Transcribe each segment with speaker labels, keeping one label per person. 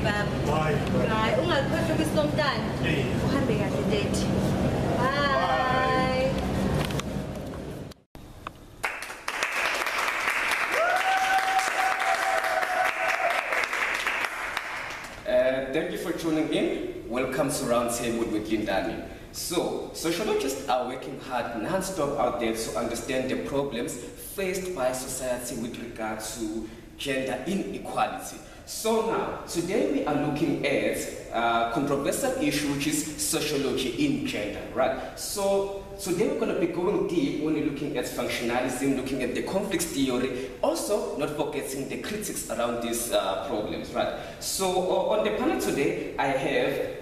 Speaker 1: baba.
Speaker 2: Bye.
Speaker 1: Hayi, ungakhohlwa ukwisomntana. Uhambe kahle date. Bye.
Speaker 3: Thank you for tuning in. Welcome to Roundtable with Lindani. So, sociologists are working hard non-stop out there to understand the problems faced by society with regard to gender inequality. So now, today we are looking at a controversial issue, which is sociology in gender, right? So today we're going to be going deep when we're looking at functionalism, looking at the conflicts theory, also not forgetting the critics around these problems, right? So on the panel today, I have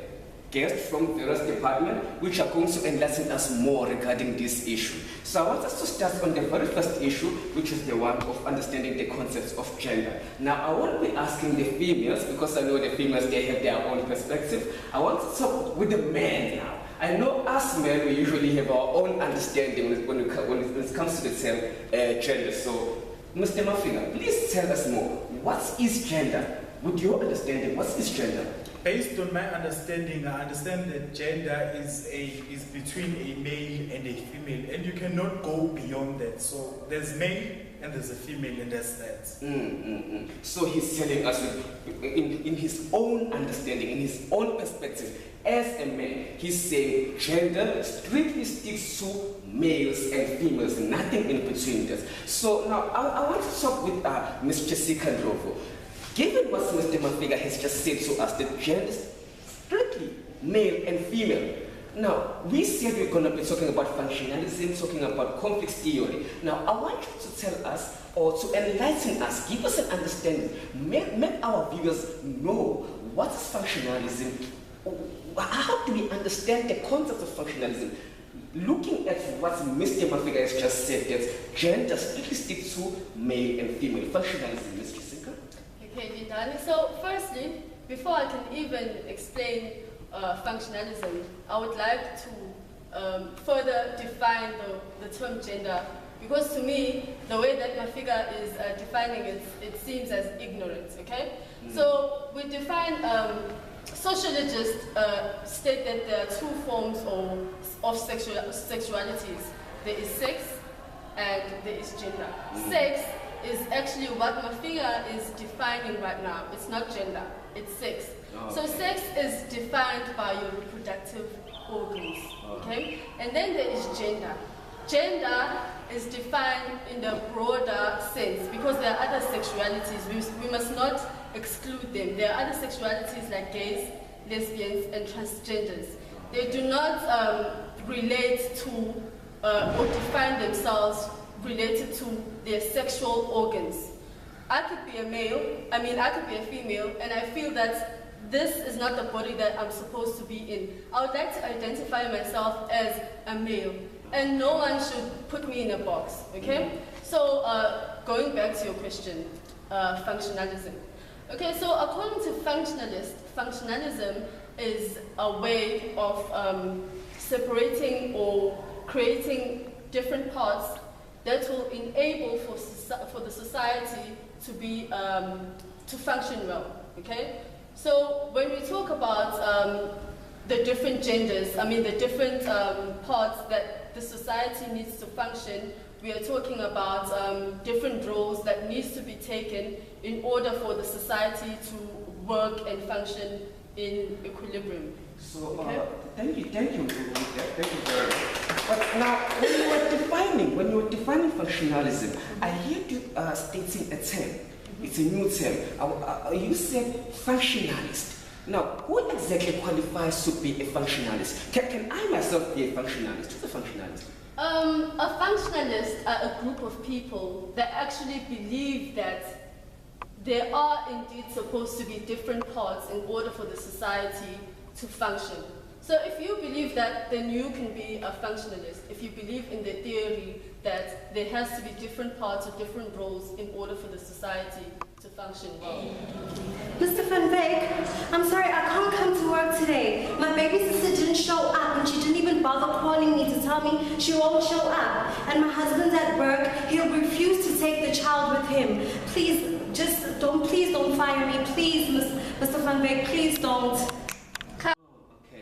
Speaker 3: guests from various departments which are going to enlighten us more regarding this issue. So I want us to start on the very first issue, which is the one of understanding the concepts of gender. Now I won't be asking the females, because I know the females, they have their own perspective. I want to talk with the men now. I know us men, we usually have our own understanding when it comes to the term gender. So Mr. Mafika, please tell us more. What is gender? With your understanding, what is gender?
Speaker 2: Based on my understanding, I understand that gender is between a male and a female, and you cannot go beyond that. So there's male and there's a female, and that's that.
Speaker 3: So he's telling us, in his own understanding, in his own perspective, as a man, he's saying gender strictly sticks to males and females, nothing in between this. So now I want to talk with Ms. Jessica Ndlovu. Given what Mr. Mafika has just said to us, that gender is strictly male and female. Now, we said we're going to be talking about functionalism, talking about conflict theory. Now, I want you to tell us, or to enlighten us, give us an understanding, make our viewers know what is functionalism, how do we understand the concept of functionalism, looking at what Mr. Mafika has just said, that gender strictly sticks to male and female. Functionalism, Ms. Jessica?
Speaker 4: Okay, Lindani. So firstly, before I can even explain functionalism, I would like to further define the term gender, because to me, the way that Mafika is defining it, it seems as ignorant, okay? So we define, sociologists state that there are two forms of sexualities. There is sex and there is gender. Sex is actually what Mafika is defining right now. It's not gender, it's sex. So sex is defined by your reproductive organs, okay? And then there is gender. Gender is defined in the broader sense, because there are other sexualities. We must not exclude them. There are other sexualities like gays, lesbians, and transgenders. They do not relate to or define themselves related to their sexual organs. I could be a male, I could be a female, and I feel that this is not the body that I'm supposed to be in. I would like to identify myself as a male, and no one should put me in a box, okay? So, going back to your question, functionalism. Okay, so according to functionalists, functionalism is a way of separating or creating different parts that will enable for the society to be to function well. Okay, so when we talk about the different genders, the different parts that the society needs to function, we are talking about different roles that needs to be taken in order for the society to work and function in equilibrium.
Speaker 3: So,
Speaker 4: okay?
Speaker 3: thank you very much. But now, when you were defining functionalism, I hear you stating a term. It's a new term. You said functionalist. Now, who exactly qualifies to be a functionalist? Can I myself be a functionalist? Who's a functionalist?
Speaker 4: A functionalist are a group of people that actually believe that there are indeed supposed to be different parts in order for the society to function. So if you believe that, then you can be a functionalist. If you believe in the theory that there has to be different parts or different roles in order for the society to function well.
Speaker 1: Mr. Van Beek, I'm sorry, I can't come to work today. My baby sister didn't show up and she didn't even bother calling me to tell me she won't show up. And my husband's at work, he'll refuse to take the child with him. Please don't fire me, please, Mr. Van Beek, please don't.
Speaker 3: Okay,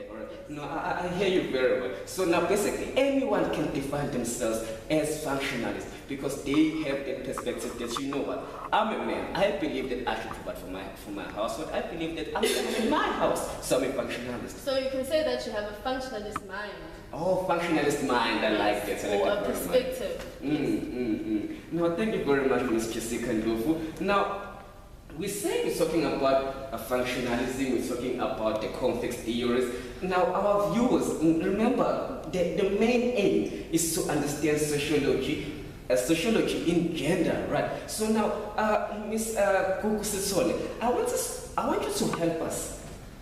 Speaker 3: all right. No, I hear you very well. So now basically anyone can define themselves as functionalists because they have that perspective that, you know what, I'm a man. I believe that I should provide for my household. I believe that I'm in my house, so I'm a functionalist.
Speaker 4: So you can say that you have a functionalist mind.
Speaker 3: Oh, functionalist mind, I like that. I
Speaker 4: Or
Speaker 3: like
Speaker 4: a
Speaker 3: that
Speaker 4: perspective.
Speaker 3: No, thank you very much, Ms. Jessica Ndovu. Now, we're talking about functionalism, we're talking about the conflict theories. Now, our viewers, remember, the main aim is to understand sociology in gender, right? So now, Ms. Kukusisole, I want you to help us.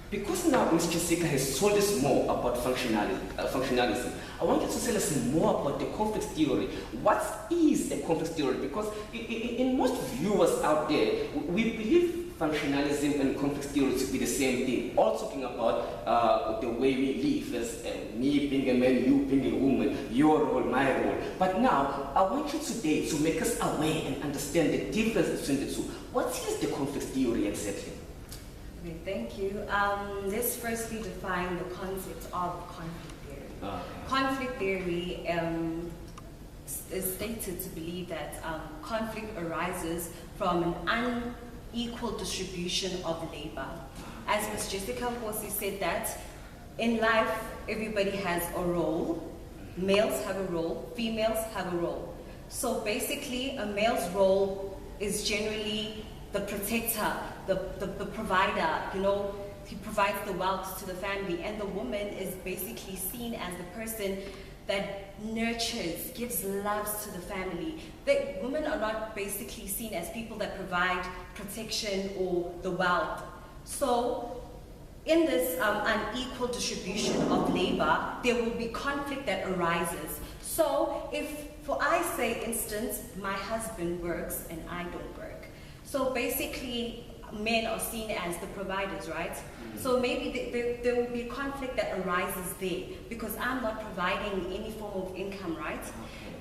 Speaker 3: Because now Ms. Jessica has told us more about functionalism, I want you to tell us more about the conflict theory. What is a conflict theory? Because in most viewers out there, we believe functionalism and conflict theory to be the same thing, all talking about the way we live, as me being a man, you being a woman, your role, my role. But now, I want you today to make us aware and understand the difference between the two. What is the conflict theory exactly?
Speaker 1: Okay, thank you. Let's firstly define the concept of conflict theory.
Speaker 3: Okay.
Speaker 1: Conflict theory is stated to believe that conflict arises from an unequal distribution of labor. As Ms. Jessica Nkosi said that in life, everybody has a role. Males have a role, females have a role. So basically, a male's role is generally the protector, the provider, you know, he provides the wealth to the family, and the woman is basically seen as the person that nurtures, gives loves to the family. Women are not basically seen as people that provide protection or the wealth. So in this unequal distribution of labor, there will be conflict that arises. So if, for I say instance, my husband works and I don't work, so basically, men are seen as the providers, right? So maybe there will be conflict that arises there because I'm not providing any form of income, right?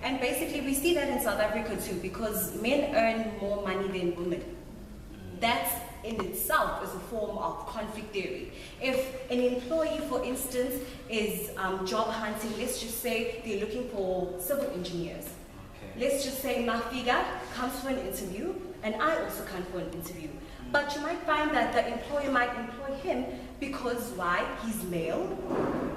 Speaker 1: And basically, we see that in South Africa too because men earn more money than women. That in itself is a form of conflict theory. If an employee, for instance, is job hunting, let's just say they're looking for civil engineers. Let's just say Mafiga comes for an interview and I also come for an interview. But you might find that the employer might employ him because why? He's male,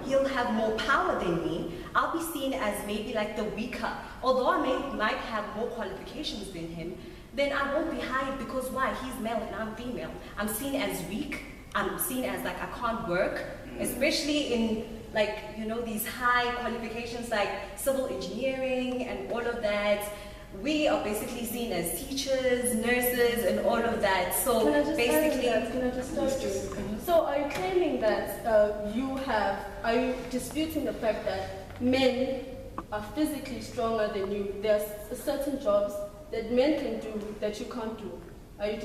Speaker 1: he'll have more power than me, I'll be seen as maybe like the weaker. Although I might have more qualifications than him, then I won't be hired because why? He's male and I'm female. I'm seen as weak, I'm seen as like I can't work, especially in like, you know, these high qualifications like civil engineering and all of that. We are basically seen as teachers, nurses, and all of that. So basically,
Speaker 4: can I just stop you? So are you claiming that are you disputing the fact that men are physically stronger than you? There are certain jobs that men can do that you can't do. Are you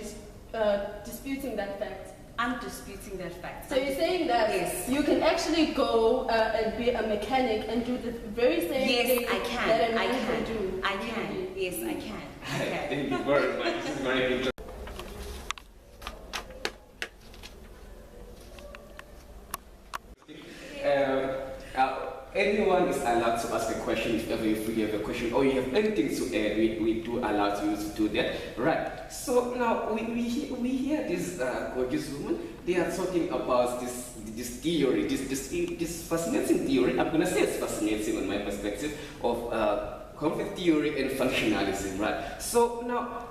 Speaker 4: disputing that fact?
Speaker 1: I'm disputing that fact.
Speaker 4: So you're saying that
Speaker 1: yes,
Speaker 4: you can actually go and be a mechanic and do the very same thing that a man can do?
Speaker 1: I can. Yes, I can.
Speaker 3: Thank you very much. This is very interesting. Anyone is allowed to ask a question if ever you have a question or you have anything to add. We do allow you to do that. Right. So now we hear this gorgeous woman. They are talking about this theory, this fascinating theory. I'm gonna say it's fascinating in my perspective of conflict theory and functionalism. Right. So now,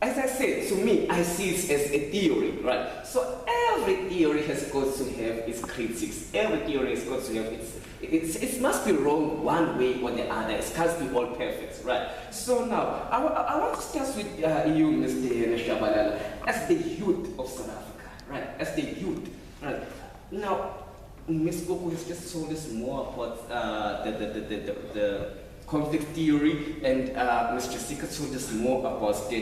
Speaker 3: as I said, to me, I see it as a theory, right? So every theory has got to have its critics. Every theory has got to have it must be wrong one way or the other. It can't be all perfect, right? So now, I want to start with you, Mr. Shabalala, as the youth of South Africa, right? As the youth, right? Now, Ms. Goku has just told us more about the conflict theory, and Mr. Sika told us more about the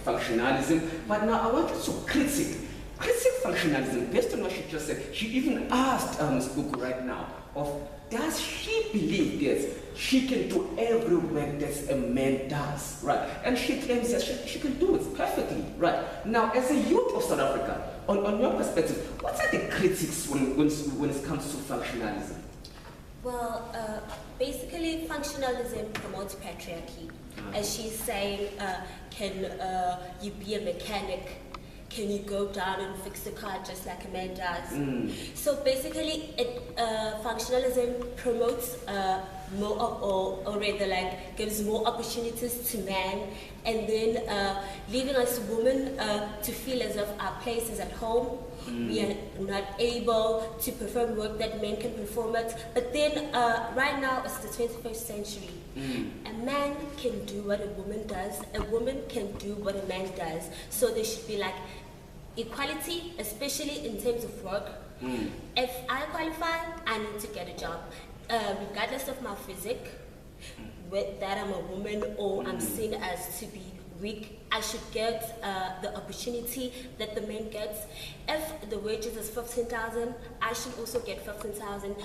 Speaker 3: functionalism. But now I want you to critique functionalism based on what she just said. She even asked Ms. Buku right now does she believe that she can do every work that a man does, right? And she claims that she can do it perfectly, right? Now, as a youth of South Africa, on your perspective, what are the critics when it comes to functionalism?
Speaker 5: Well, basically, functionalism promotes patriarchy. As she's saying, can you be a mechanic? Can you go down and fix the car just like a man does? So basically, functionalism promotes more, or rather, like gives more opportunities to man, and then leaving us women to feel as if our place is at home. We are not able to perform work that men can perform it. But then, right now, it's the 21st century. A man can do what a woman does. A woman can do what a man does. So there should be like equality, especially in terms of work. If I qualify, I need to get a job, regardless of my physique, whether that I'm a woman or I'm seen as to be week, I should get the opportunity that the man gets. If the wages is 15,000, I should also get 15,000.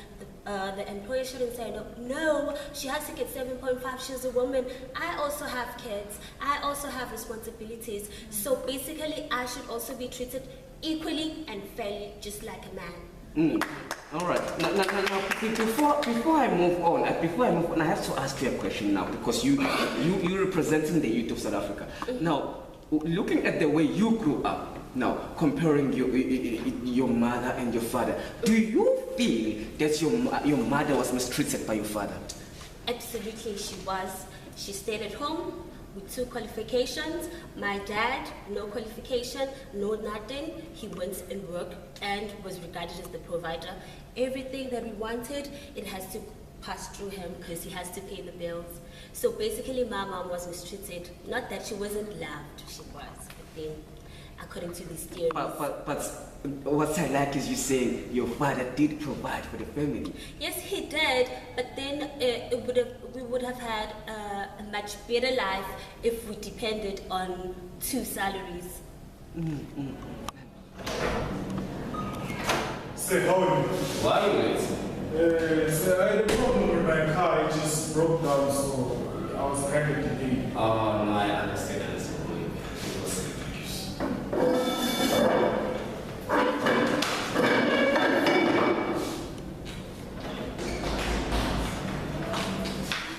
Speaker 5: The employer shouldn't say no, she has to get 7.5, she's a woman. I also have kids, I also have responsibilities. So basically, I should also be treated equally and fairly, just like a man.
Speaker 3: All right. Now, before I move on, I have to ask you a question now, because you're representing the youth of South Africa. Now, looking at the way you grew up, now comparing your mother and your father, do you feel that your mother was mistreated by your father?
Speaker 5: Absolutely, she was. She stayed at home with 2 qualifications. My dad, no qualification, no nothing. He went and worked and was regarded as the provider. Everything that we wanted, it has to pass through him because he has to pay the bills. So basically, my mom was mistreated. Not that she wasn't loved, she was. But then, according to these theories.
Speaker 3: But what I like is you saying your father did provide for the family.
Speaker 5: Yes, he did, but then we would have had a much better life if we depended on 2 salaries.
Speaker 2: Say, how are you?
Speaker 3: Why are you late?
Speaker 2: So I had a problem with my car, it just broke down, so I was stranded today.
Speaker 3: Oh, no, I understand.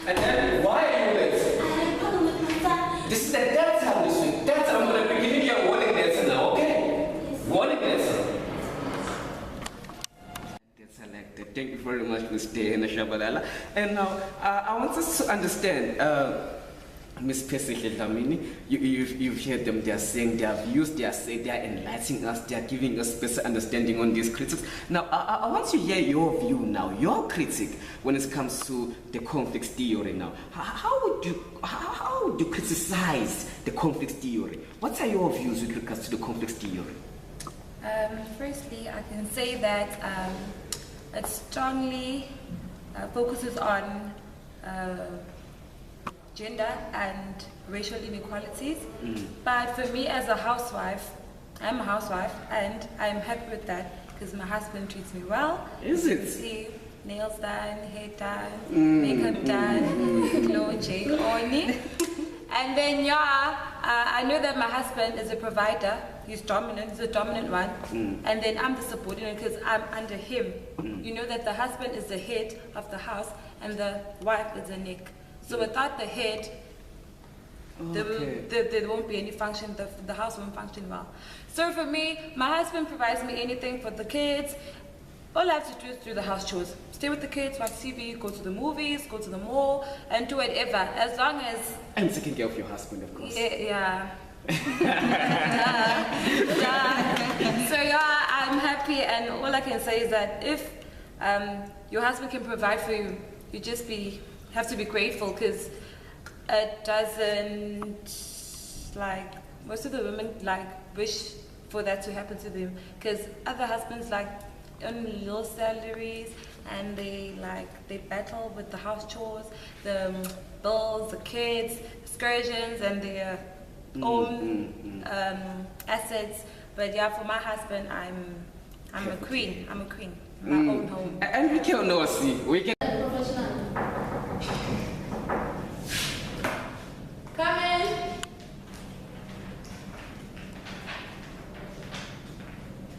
Speaker 3: And then, why are you late?
Speaker 5: I had a problem with my son.
Speaker 3: This is the third time this week. Third time I'm going to be giving you a warning letter now, okay?
Speaker 5: Yes.
Speaker 3: Warning letter. That's elected. Thank you very much, Mr. Nashabalala. And now, I want us to understand, Ms. Pesile Dlamini, you've heard them, they are saying their views, they are enlightening us, they are giving us better understanding on these critics. Now, I want to hear your view now, your critique when it comes to the conflict theory now. How would you criticize the conflict theory? What are your views with regards to the conflict theory?
Speaker 1: Firstly, I can say that it strongly focuses on gender and racial inequalities. But for me as a housewife, I'm a housewife and I'm happy with that because my husband treats me well.
Speaker 3: Is
Speaker 1: You
Speaker 3: it?
Speaker 1: can see nails done, hair done, makeup done, clothes, oni. And then I know that my husband is a provider. He's dominant, he's a dominant one. And then I'm the subordinate because I'm under him. You know that the husband is the head of the house and the wife is the neck. So without the head, there won't be any function, the house won't function well. So for me, my husband provides me anything for the kids. All I have to do is do the house chores. Stay with the kids, watch TV, go to the movies, go to the mall, and do whatever, as long as...
Speaker 3: And taking care of your husband, of course.
Speaker 1: Yeah. So yeah, I'm happy, and all I can say is that if your husband can provide for you, you just have to be grateful, because it doesn't, like, most of the women wish for that to happen to them, because other husbands earn little salaries,
Speaker 6: and they battle with the house chores, the bills, the kids, excursions, and their own assets. But yeah, for my husband, I'm a queen. I'm a queen. My own home.
Speaker 3: And we can know, see, we can.
Speaker 4: Professional. Come in.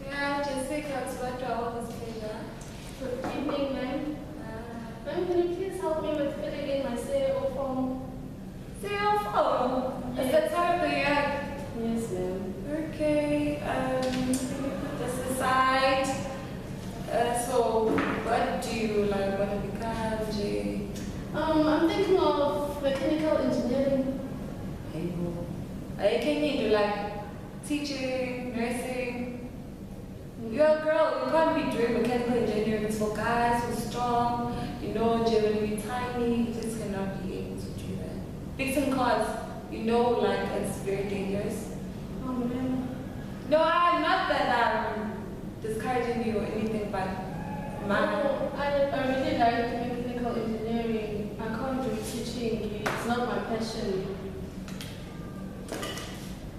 Speaker 4: Yeah, Jessica, it's what I always pleasure. Good evening, ma'am. Ma'am, can you please help me with filling in my CEO form? CEO form? Is that time of the year? Yes, ma'am. Okay, let me put this aside. So, what do you like want to become, Jay? I'm thinking of mechanical engineering. Can you do like teaching, nursing? You're a girl, you can't be doing mechanical engineering. It's for guys who are strong, you know, Jay, when you be tiny, you just cannot be able to do that. Fixing cars, you know, like, it's very dangerous. Oh, man. No, I'm not that I'm discouraging you or anything, but I really like mechanical engineering. I can't do teaching. It's not my passion.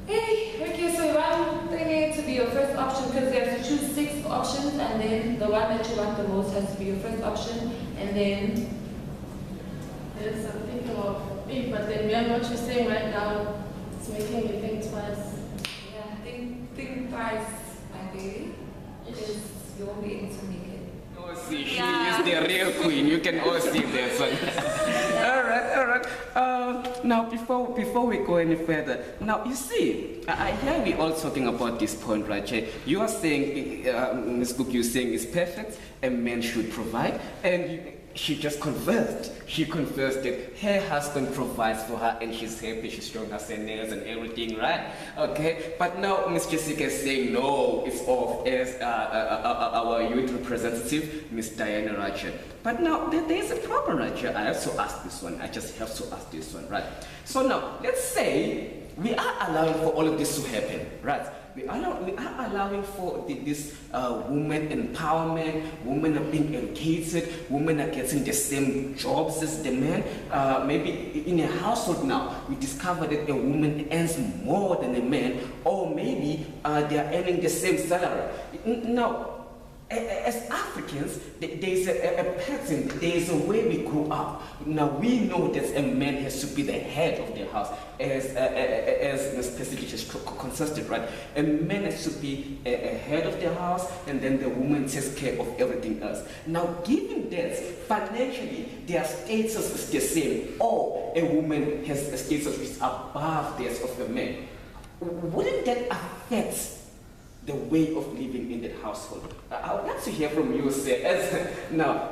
Speaker 4: Hey, okay, so I'm thinking to be your first option because you have to choose 6 options, and then the one that you want the most has to be your first option, and then yes, I'm thinking of big, but then remember what you're saying right now. It's making me think twice. Yeah, think twice, my baby. Because you won't be able to make it.
Speaker 3: Oh, see, she is the real queen. You can all see this one. All right. Now, before we go any further, now you see, I hear we all talking about this point, right? You are saying, Ms. Cook, you're saying it's perfect, a man should provide, and she just confessed. She confessed that her husband provides for her and she's happy, she's showing us her nails and everything, right? Okay, but now Miss Jessica is saying no, it's off as our youth representative, Miss Diana Ratchet. But now there is a problem, right here. I have to ask this one. I just have to ask this one, right? So now, let's say we are allowing for all of this to happen, right? We are allowing for this women empowerment, women are being educated, women are getting the same jobs as the men. Maybe in a household now, we discover that a woman earns more than a man, or maybe they are earning the same salary. Now, as Africans, there is a pattern, there is a way we grew up. Now we know that a man has to be the head of the house, as Ms. Pesiki just consisted, right? A man has to be a head of the house, and then the woman takes care of everything else. Now, given that financially their status is the same, or a woman has a status which is above that of a man, wouldn't that affect the way of living in that household? I would like to hear from you, sir. Now,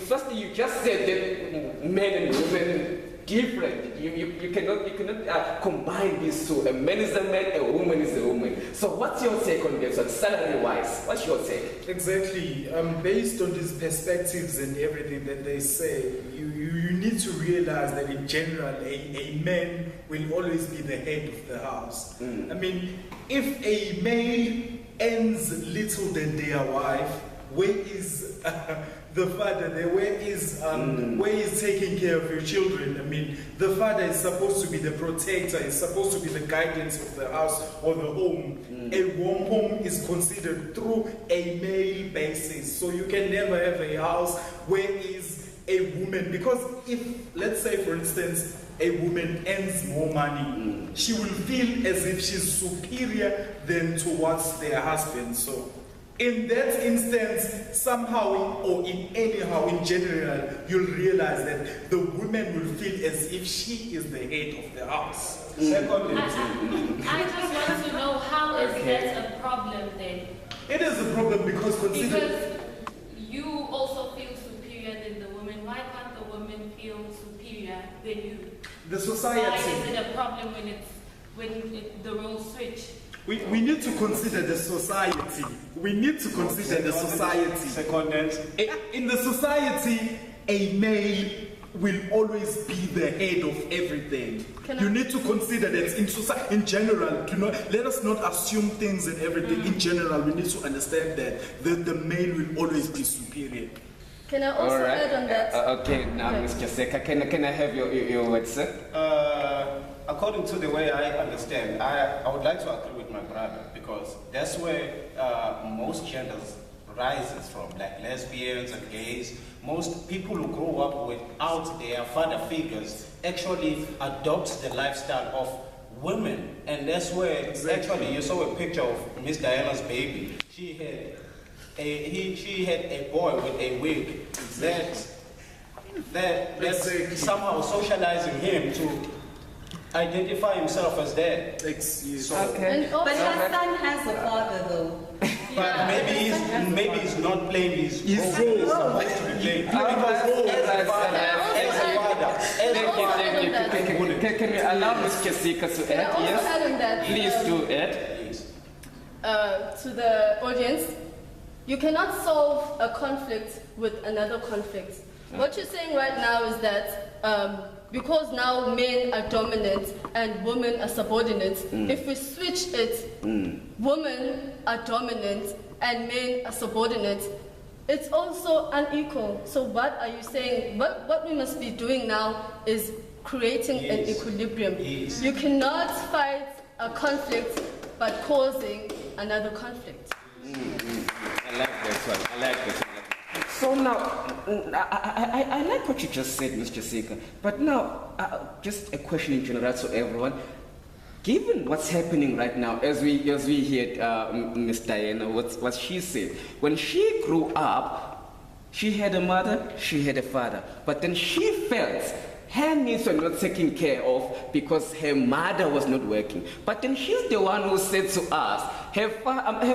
Speaker 3: firstly, you just said that men and women different. You cannot combine these two. A man is a man, a woman is a woman. So what's your take on this? Salary-wise, what's your take?
Speaker 2: Exactly. Based on these perspectives and everything that they say, you need to realize that in general, a man will always be the head of the house. I mean, if a male earns little than their wife, where is the father there? Where is taking care of your children? I mean, the father is supposed to be the protector, is supposed to be the guidance of the house or the home. A warm home is considered through a male basis. So you can never have a house where is a woman, because if, let's say for instance, a woman earns more money, she will feel as if she's superior than towards their husband. So in that instance, somehow or in general, you'll realize that the woman will feel as if she is the head of the house. Secondly,
Speaker 7: I just want to know, how is that a problem then?
Speaker 2: it is a problem because
Speaker 7: Because you also feel superior than the woman. Why can't the woman feel superior than you?
Speaker 2: the society.
Speaker 7: Why is it a problem when the roles switch?
Speaker 2: We need to consider the society. We need to consider the society.
Speaker 8: Seconded.
Speaker 2: In the society, a male will always be the head of everything. You need to consider that in society, in general, let us not assume things and everything. In general, we need to understand that the male will always be superior.
Speaker 4: Can I also
Speaker 3: All right.
Speaker 4: add on that?
Speaker 3: Okay, now,
Speaker 4: Okay.
Speaker 3: Mr. Seka, can I have your words, sir?
Speaker 8: According to the way I understand, I would like to agree with my brother because that's where most genders rises from, like lesbians and gays. Most people who grow up without their father figures actually adopt the lifestyle of women, and that's where actually you saw a picture of Miss Diana's baby. She had a boy with a wig that's somehow socializing him to identify himself as that.
Speaker 2: Excuse
Speaker 8: So,
Speaker 3: Okay.
Speaker 4: And also,
Speaker 6: But her son has a father though.
Speaker 8: but maybe he's not playing his role he's supposed to be playing. Because as a father,
Speaker 3: Can you allow Ms. Kesika to
Speaker 4: can I
Speaker 3: add?
Speaker 4: also
Speaker 3: Yes.
Speaker 4: add on that?
Speaker 3: Please do add.
Speaker 4: To the audience, you cannot solve a conflict with another conflict. What you're saying right now is that because now men are dominant and women are subordinate, if we switch it, women are dominant and men are subordinate, it's also unequal. So what are you saying? What we must be doing now is creating an
Speaker 8: Yes.
Speaker 4: equilibrium.
Speaker 8: Yes.
Speaker 4: You cannot fight a conflict by causing another conflict.
Speaker 3: I like that one. I like that one. So now, I like what you just said, Mr. Seka. But now, just a question in general to everyone. Given what's happening right now, as we heard Miss Diana, what she said, when she grew up, she had a mother, she had a father, but then she felt her needs were not taken care of because her mother was not working. But then she's the one who said to us, her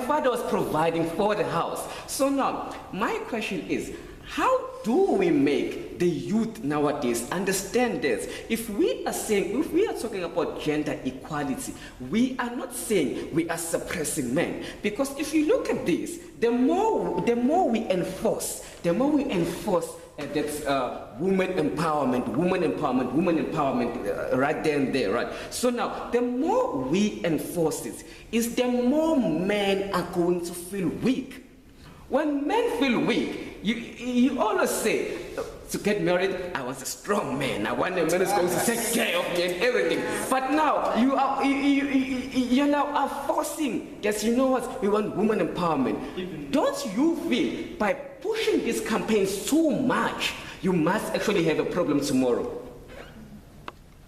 Speaker 3: father was providing for the house. So now, my question is, how do we make the youth nowadays understand this? If we are talking about gender equality, we are not saying we are suppressing men. Because if you look at this, the more we enforce that women empowerment, right there and there, right? So now, the more we enforce it, is the more men are going to feel weak. When men feel weak, you always say, to get married, I was a strong man. I want a man who's going to take care of me and everything. But now you now are forcing. Yes, you know what? We want women empowerment. Don't you feel by pushing these campaigns too much, you must actually have a problem tomorrow?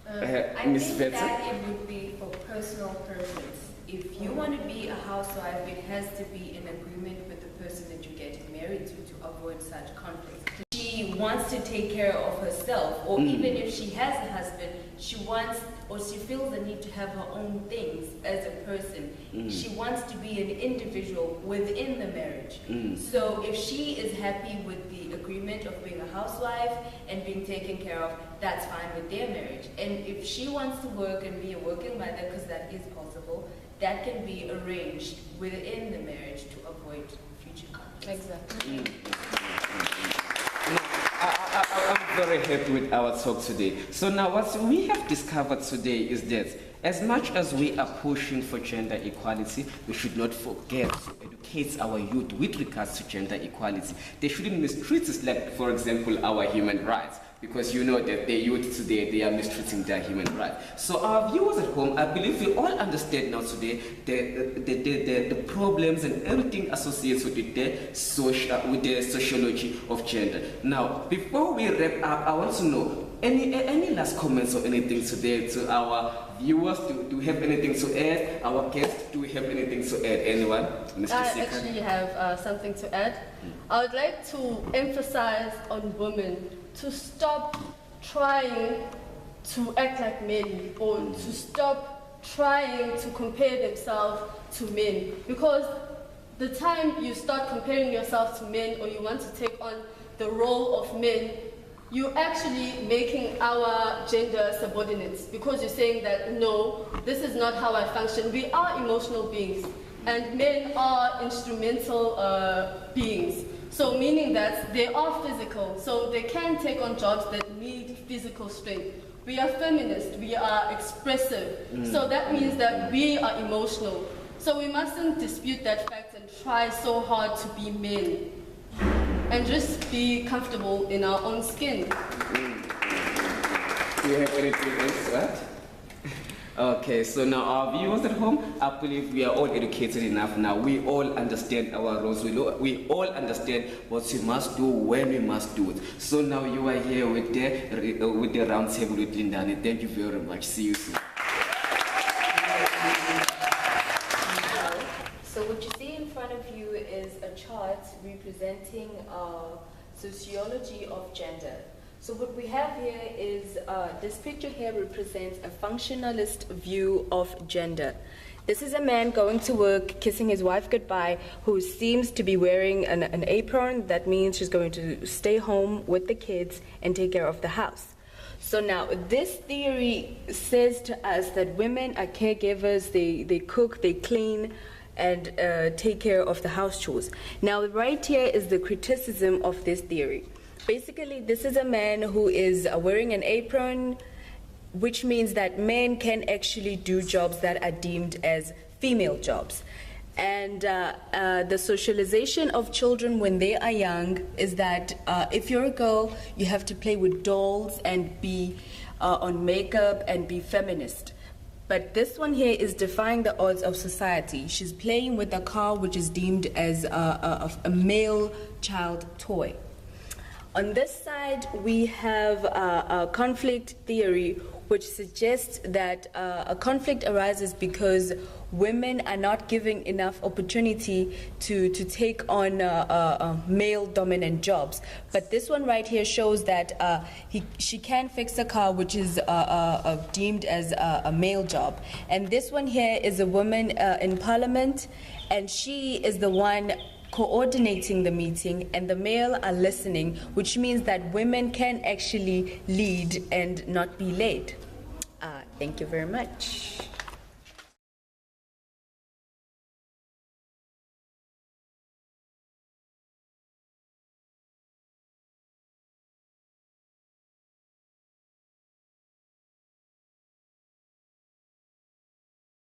Speaker 9: I
Speaker 3: Miss
Speaker 9: think
Speaker 3: Betty?
Speaker 9: that it would be for personal preference. If you want to be a housewife, it has to be in agreement with the person that you're getting married to avoid such conflicts. She wants to take care of herself, or even if she has a husband, she wants or she feels the need to have her own things as a person. She wants to be an individual within the marriage. So if she is happy with the agreement of being a housewife and being taken care of, that's fine with their marriage. And if she wants to work and be a working mother, because that is possible, that can be arranged within the marriage to avoid future conflicts.
Speaker 4: Exactly.
Speaker 3: I'm very happy with our talk today. So now what we have discovered today is that as much as we are pushing for gender equality, we should not forget to educate our youth with regards to gender equality. They shouldn't mistreat us like, for example, our human rights. Because you know that the youth today, they are mistreating their human rights. So our viewers at home, I believe we all understand now today the problems and everything associated with the sociology of gender. Now, before we wrap up, I want to know, any last comments or anything today to our viewers? Do we have anything to add? Our guests, do we have anything to add? Anyone? Mr.
Speaker 4: I
Speaker 3: Sika?
Speaker 4: actually have something to add. I would like to emphasize on women to stop trying to act like men or to stop trying to compare themselves to men. Because the time you start comparing yourself to men or you want to take on the role of men, you're actually making our gender subordinates, because you're saying that, no, this is not how I function. We are emotional beings, and men are instrumental beings. So meaning that they are physical, so they can take on jobs that need physical strength. We are feminist, we are expressive, so that means that we are emotional. So we mustn't dispute that fact and try so hard to be men. and just be comfortable in our own skin.
Speaker 3: Do you have anything else to add? Okay, so now our viewers at home, I believe we are all educated enough now. We all understand our roles. We all understand what we must do, when we must do it. So now you are here with the round table with Lindani. Thank you very much. See you soon.
Speaker 9: So what you see in front of you is a chart representing sociology of gender. So what we have here is, this picture here represents a functionalist view of gender. This is a man going to work, kissing his wife goodbye, who seems to be wearing an apron. That means she's going to stay home with the kids and take care of the house. So now, this theory says to us that women are caregivers, they cook, they clean, and take care of the house chores. Now, right here is the criticism of this theory. Basically, this is a man who is wearing an apron, which means that men can actually do jobs that are deemed as female jobs. And the socialization of children when they are young is that if you're a girl, you have to play with dolls and be on makeup and be feminist. But this one here is defying the odds of society. She's playing with a car which is deemed as a male child toy. On this side, we have a conflict theory, which suggests that a conflict arises because women are not given enough opportunity to take on male-dominant jobs. But this one right here shows that she can fix a car, which is deemed as a male job. And this one here is a woman in parliament, and she is the one coordinating the meeting, and the male are listening, which means that women can actually lead and not be led. Thank you very much.